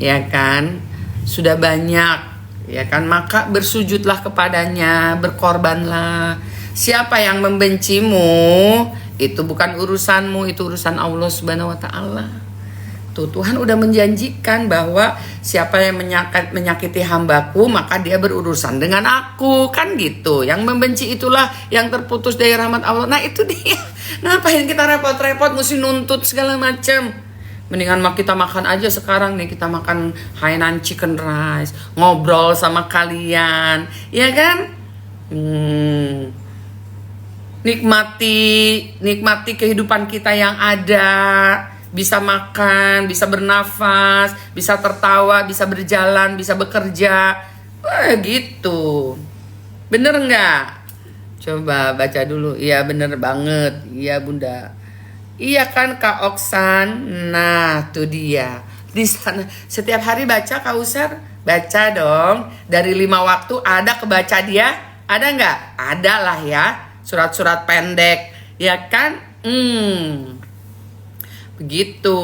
ya kan? Sudah banyak, ya kan? Maka bersujudlah kepadanya, berkorbanlah. Siapa yang membencimu, itu bukan urusanmu, itu urusan Allah Subhanahu wa taala. Tuh, Tuhan udah menjanjikan bahwa siapa yang menyakiti hambaku, maka dia berurusan dengan aku, kan gitu. Yang membenci itulah yang terputus dari rahmat Allah. Nah itu dia. Ngapain kita repot-repot mesti nuntut segala macam. Mendingan kita makan aja sekarang nih, kita makan Hainan chicken rice, ngobrol sama kalian, ya kan? Nikmati kehidupan kita yang ada. Bisa makan, bisa bernafas, bisa tertawa, bisa berjalan, bisa bekerja. Wah gitu. Bener nggak? Coba baca dulu. Iya bener banget. Iya Bunda. Iya kan Kak Oksan? Nah tuh dia. Di sana setiap hari baca Kak Usar? Baca dong. Dari 5 waktu ada kebaca dia? Ada nggak? Ada lah ya. Surat-surat pendek. Ya kan? Begitu.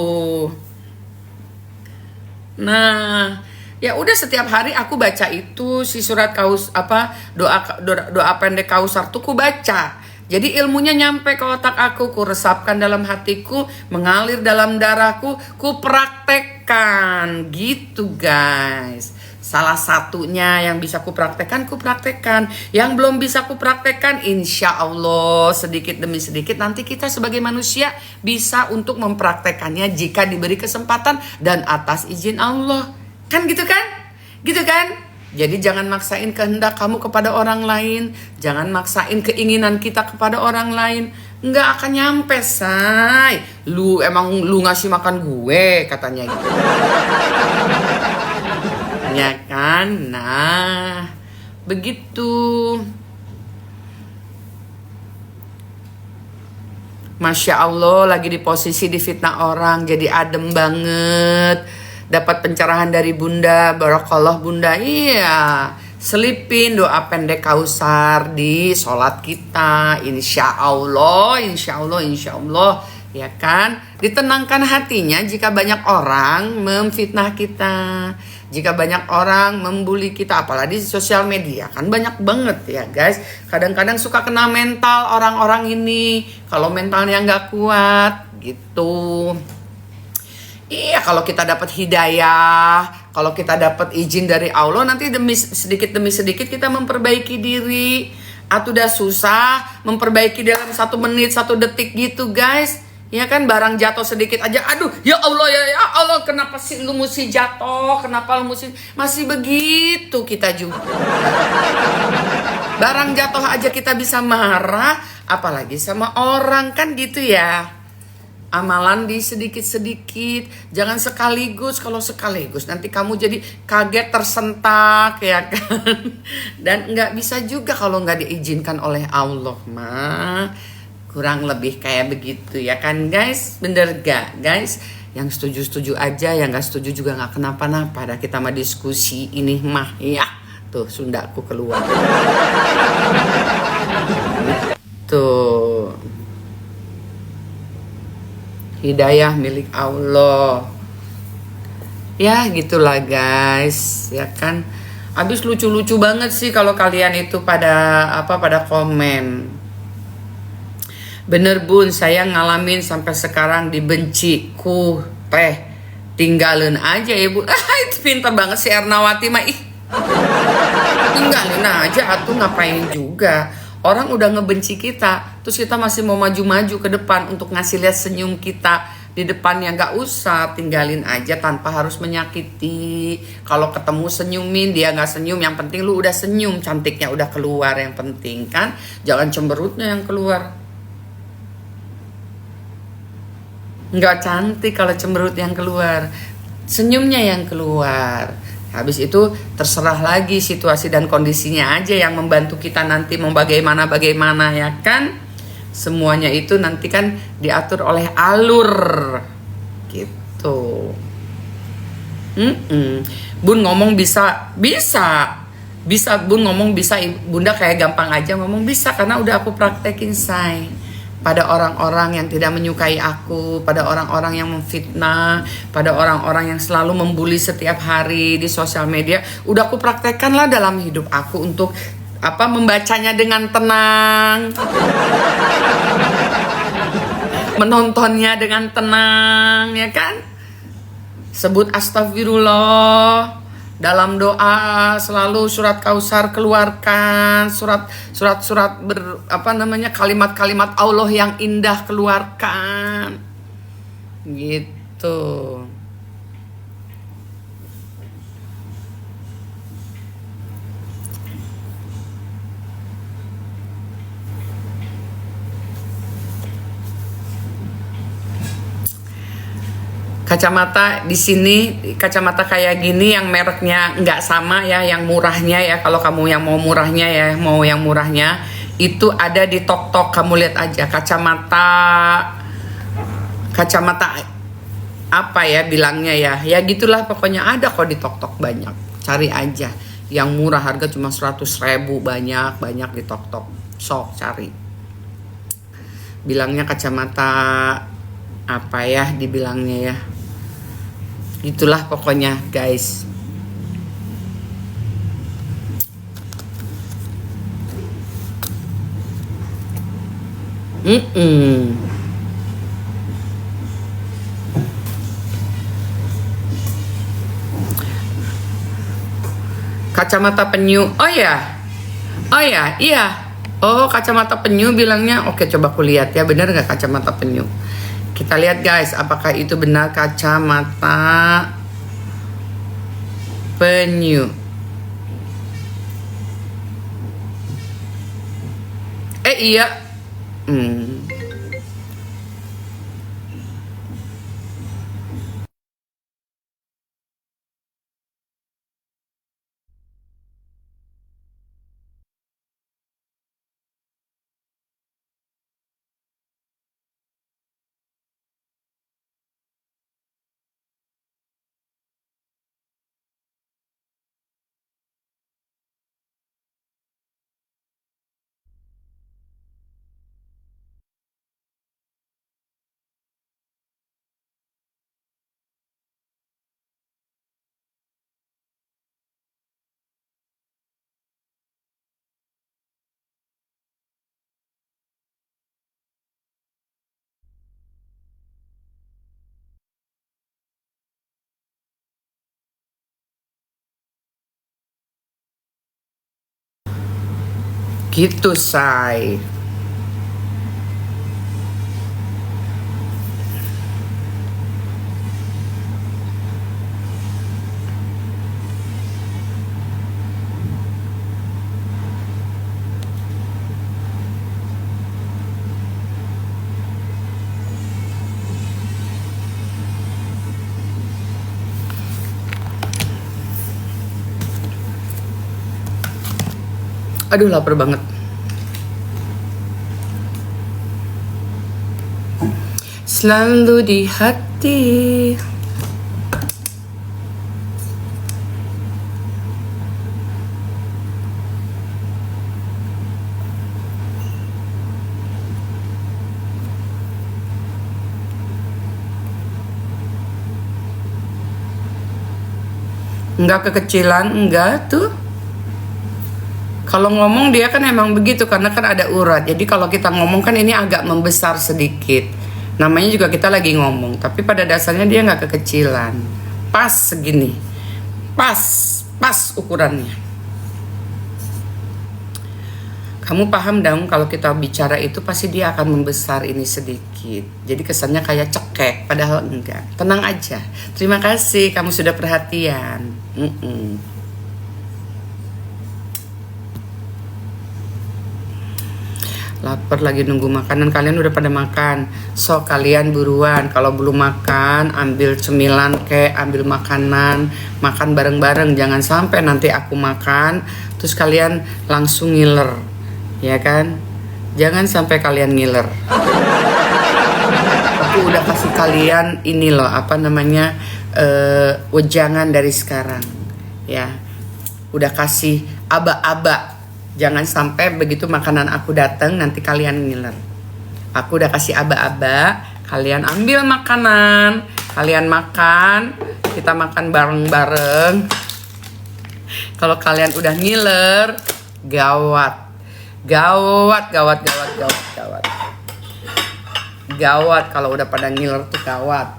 Nah, ya udah setiap hari aku baca itu si surat doa pendek Kausar tuh ku baca. Jadi ilmunya nyampe ke otak aku, ku resapkan dalam hatiku, mengalir dalam darahku, ku praktekkan. Gitu guys. Salah satunya yang bisa ku praktekkan. Yang belum bisa ku praktekkan, insya Allah sedikit demi sedikit nanti kita sebagai manusia bisa untuk mempraktekannya jika diberi kesempatan dan atas izin Allah. Kan gitu kan? Gitu kan? Jadi jangan maksain kehendak kamu kepada orang lain. Jangan maksain keinginan kita kepada orang lain. Nggak akan nyampe, say. Lu ngasih makan gue, katanya gitu. Ya kan? Nah, begitu. Masya Allah, lagi di posisi difitnah orang, jadi adem banget. Dapat pencerahan dari Bunda, barakallah Bunda. Iya, selipin doa pendek Kausar di sholat kita. Insya Allah, ya kan? Ditenangkan hatinya jika banyak orang memfitnah kita. Jika banyak orang membuli kita, apalagi di sosial media kan banyak banget ya guys. Kadang-kadang suka kena mental orang-orang ini. Kalau mentalnya nggak kuat gitu. Iya, kalau kita dapat hidayah, kalau kita dapat izin dari Allah, nanti demi sedikit kita memperbaiki diri. Atau udah susah memperbaiki dalam 1 menit 1 detik gitu guys. Ya kan, barang jatuh sedikit aja, aduh ya Allah kenapa sih lu mesti jatuh, kenapa lu mesti, masih begitu kita juga. Barang jatuh aja kita bisa marah, apalagi sama orang, kan gitu ya. Amalan di sedikit-sedikit, jangan sekaligus. Kalau sekaligus nanti kamu jadi kaget, tersentak ya kan. Dan nggak bisa juga kalau nggak diizinkan oleh Allah mah. Kurang lebih kayak begitu ya kan guys. Bener gak guys? Yang setuju-setuju aja, yang gak setuju juga gak kenapa-napa. Ada kita mah diskusi ini mah ya. Tuh Sundaku keluar. Tuh. Hidayah milik Allah. Ya gitulah guys, ya kan. Habis lucu-lucu banget sih kalau kalian itu pada komen. Bener Bun, saya ngalamin sampai sekarang dibenci. Tinggalin aja ya Bu. Itu pinter banget si Ernawati mah. Tinggalin aja atuh, ngapain juga. Orang udah ngebenci kita, terus kita masih mau maju-maju ke depan untuk ngasih lihat senyum kita di depannya. Gak usah, tinggalin aja tanpa harus menyakiti. Kalau ketemu senyumin, dia gak senyum, yang penting lu udah senyum, cantiknya udah keluar, yang penting kan. Jangan cemberutnya yang keluar. Nggak cantik kalau cemberut yang keluar, senyumnya yang keluar. Habis itu terserah lagi situasi dan kondisinya aja yang membantu kita nanti mau bagaimana ya kan. Semuanya itu nanti kan diatur oleh alur gitu. Bun ngomong bisa Bun ngomong bisa. Bunda kayak gampang aja ngomong bisa karena udah aku praktekin say. pada orang-orang yang tidak menyukai aku, pada orang-orang yang memfitnah, pada orang-orang yang selalu membuli setiap hari di sosial media. Udah aku praktekkan lah dalam hidup aku untuk membacanya dengan tenang, menontonnya dengan tenang, ya kan? Sebut astagfirullah. Dalam doa selalu surat Kausar keluarkan, kalimat-kalimat Allah yang indah keluarkan. Gitu. Kacamata di sini, kacamata kayak gini yang mereknya nggak sama ya, yang murahnya ya. Kalau kamu yang mau murahnya ya, mau yang murahnya itu ada di Tok-Tok. Kamu lihat aja kacamata apa ya bilangnya ya. Ya gitulah pokoknya, ada kok di Tok-Tok banyak. Cari aja yang murah, harga cuma 100.000, banyak di Tok-Tok. Sok cari. Bilangnya kacamata apa ya dibilangnya ya. Itulah pokoknya guys. Kacamata penyu. Oh ya, iya. Oh, kacamata penyu bilangnya. Oke, coba aku lihat ya, benar nggak kacamata penyu? Kita lihat guys, apakah itu benar kacamata penyu. Iya. Gitu say. Aduh lapar banget. Selalu di hati. Enggak kekecilan, enggak tuh. Kalau ngomong dia kan emang begitu karena kan ada urat. Jadi kalau kita ngomong kan ini agak membesar sedikit. Namanya juga kita lagi ngomong, tapi pada dasarnya dia nggak kekecilan. Pas segini. Pas ukurannya. Kamu paham dong kalau kita bicara itu pasti dia akan membesar ini sedikit. Jadi kesannya kayak cekek, padahal enggak. Tenang aja. Terima kasih kamu sudah perhatian. Lapar lagi nunggu makanan. Kalian udah pada makan? So kalian buruan. Kalau belum makan, ambil cemilan ambil makanan. Makan bareng-bareng. Jangan sampai nanti aku makan terus kalian langsung ngiler, ya kan? Jangan sampai kalian ngiler. Aku udah kasih kalian ini loh, wejangan dari sekarang, ya. Udah kasih aba-aba. Jangan sampai begitu makanan aku datang nanti kalian ngiler. Aku udah kasih aba-aba. Kalian ambil makanan. Kalian makan. Kita makan bareng-bareng. Kalau kalian udah ngiler, gawat. Gawat kalau udah pada ngiler tuh gawat.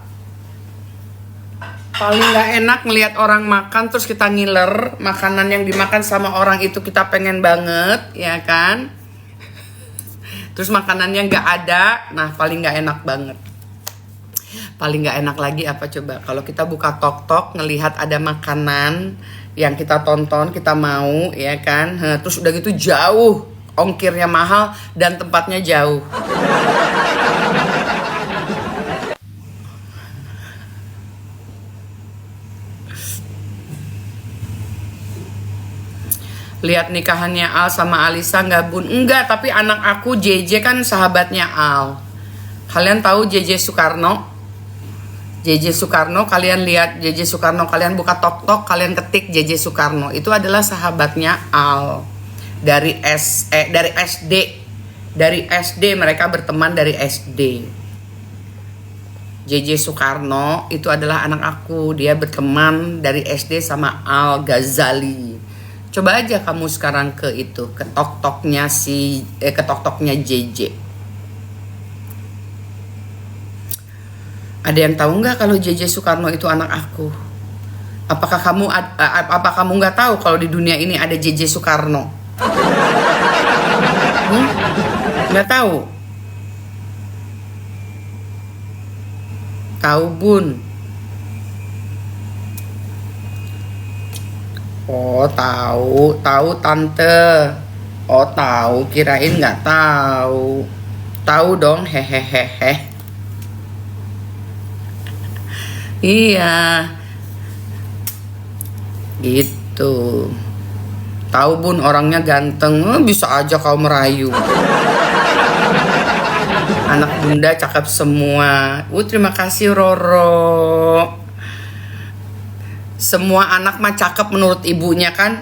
Paling gak enak ngelihat orang makan terus kita ngiler. Makanan yang dimakan sama orang itu kita pengen banget, ya kan? Terus makanannya gak ada, nah paling gak enak banget. Paling gak enak lagi apa coba? Kalau kita buka tok-tok ngelihat ada makanan yang kita tonton, kita mau, ya kan? Terus udah gitu jauh, ongkirnya mahal dan tempatnya jauh. Lihat nikahannya Al sama Alisa nggak bun? Enggak, tapi anak aku JJ kan sahabatnya Al. Kalian tahu JJ Soekarno? JJ Soekarno, kalian lihat JJ Soekarno, kalian buka tok-tok, kalian ketik JJ Soekarno. Itu adalah sahabatnya Al. Dari SD. Dari SD mereka berteman dari SD. JJ Soekarno itu adalah anak aku. Dia berteman dari SD sama Al Ghazali. Coba aja kamu sekarang ke itu, ke tok-toknya ke tok-toknya JJ. Ada yang tahu nggak kalau JJ Soekarno itu anak aku? Apakah kamu nggak tahu kalau di dunia ini ada JJ Soekarno? Nggak tahu? Tahu bun? Oh tahu tante. Oh tahu, kirain nggak tahu. Tahu dong, hehehehe. Iya, gitu. Tahu bun, orangnya ganteng. Bisa aja kau merayu. Anak bunda cakep semua. Terima kasih Roro. Semua anak mah cakep menurut ibunya kan?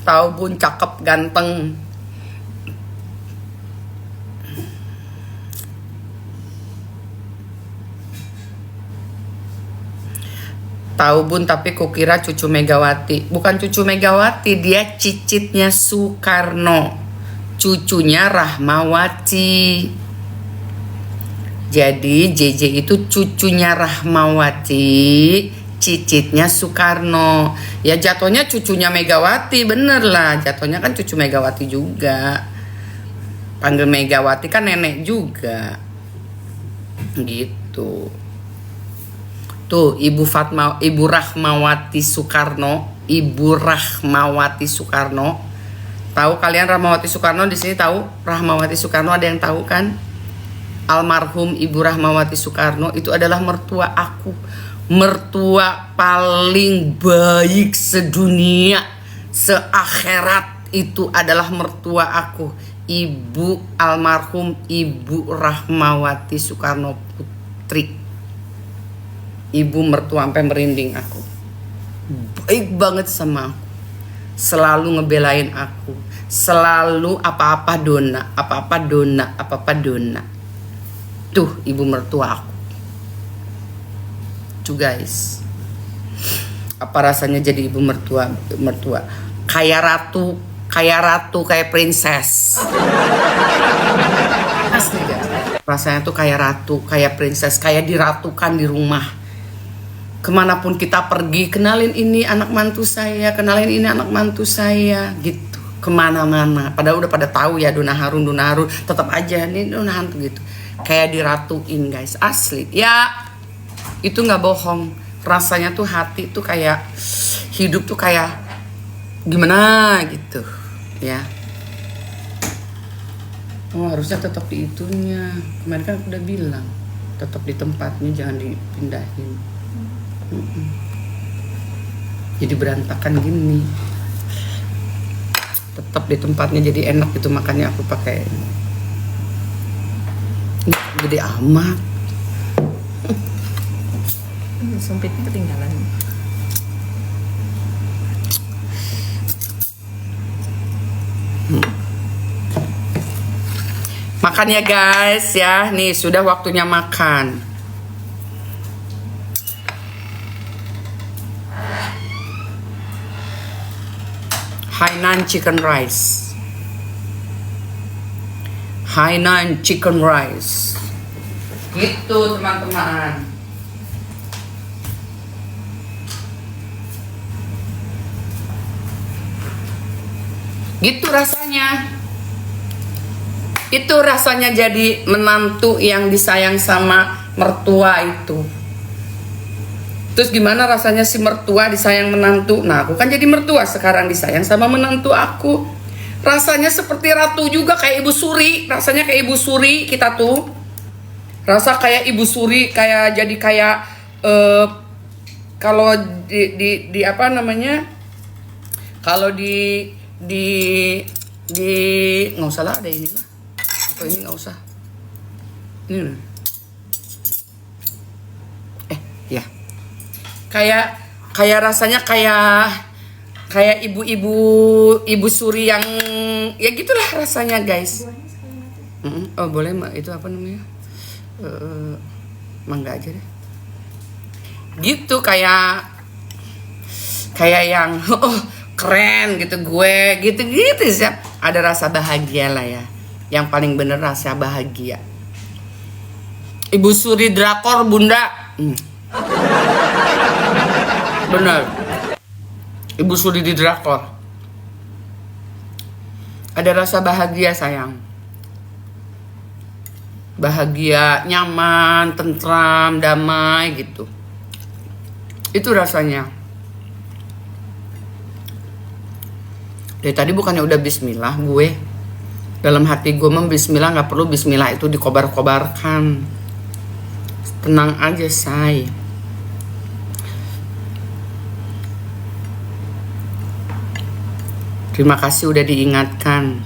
Tahu bun, cakep, ganteng. Tahu bun, tapi kukira cucu Megawati. Bukan cucu Megawati, dia cicitnya Soekarno. Cucunya Rahmawati. Jadi JJ itu cucunya Rahmawati, cicitnya Soekarno. Ya jatuhnya cucunya Megawati, bener lah. Jatuhnya kan cucu Megawati juga. Panggil Megawati kan nenek juga. Gitu. Tuh Ibu Rahmawati Soekarno. Ibu Rahmawati Soekarno. Tahu kalian Rahmawati Soekarno di sini tahu? Rahmawati Soekarno ada yang tahu kan? Almarhum Ibu Rahmawati Soekarno itu adalah mertua aku. Mertua paling baik sedunia, seakhirat itu adalah mertua aku. Ibu almarhum Ibu Rahmawati Soekarno Putri. Ibu mertua sampai merinding aku. Baik banget sama aku. Selalu ngebelain aku. Selalu apa-apa dona, apa-apa dona, apa-apa dona. Tuh ibu mertua aku. Tuh guys, apa rasanya jadi ibu mertua? Kayak ratu, kayak princess. Asli guys, rasanya tuh kayak ratu, kayak princess, kayak diratukan di rumah. Kemanapun kita pergi, kenalin ini anak mantu saya, kenalin ini anak mantu saya, gitu. Kemana-mana, padahal udah pada tahu ya Dona Harun, tetap aja nih Dona Harun gitu. Kayak diratuin guys, asli ya. Itu nggak bohong, rasanya tuh hati tuh kayak hidup tuh kayak gimana gitu ya. Oh harusnya tetap di itunya, kemarin kan aku udah bilang tetap di tempatnya, jangan dipindahin. Jadi berantakan gini, tetap di tempatnya jadi enak gitu, makanya aku pakai ini gede amat. Sempitnya ketinggalan. Makan ya guys ya. Nih sudah waktunya makan. Hainan chicken rice. Hainan chicken rice. Gitu teman-teman. Gitu rasanya. Itu rasanya jadi menantu yang disayang sama mertua itu. Terus gimana rasanya si mertua disayang menantu? Nah, aku kan jadi mertua sekarang disayang sama menantu aku. Rasanya seperti ratu juga, kayak Ibu Suri. Rasanya kayak Ibu Suri kita tuh. Rasa kayak Ibu Suri, kayak jadi kayak kalau di apa namanya? Kalau di nggak usah lah, ada ini lah. Atau ini nggak usah. Ini. Ya. Kayak rasanya kayak ibu Suri yang ya gitulah rasanya guys. Oh boleh mbak, itu apa namanya? Mangga aja deh. Gitu kayak yang keren gitu gue gitu sih. Ada rasa bahagia lah ya. Yang paling bener rasa bahagia. Ibu Suri drakor bunda. Bener. Ibu Suri di drakor. Ada rasa bahagia sayang. Bahagia, nyaman, tentram, damai gitu. Itu rasanya. Dari tadi bukannya udah bismillah gue. Dalam hati gue bismillah, gak perlu bismillah itu dikobar-kobarkan. Tenang aja say. Terima kasih udah diingatkan.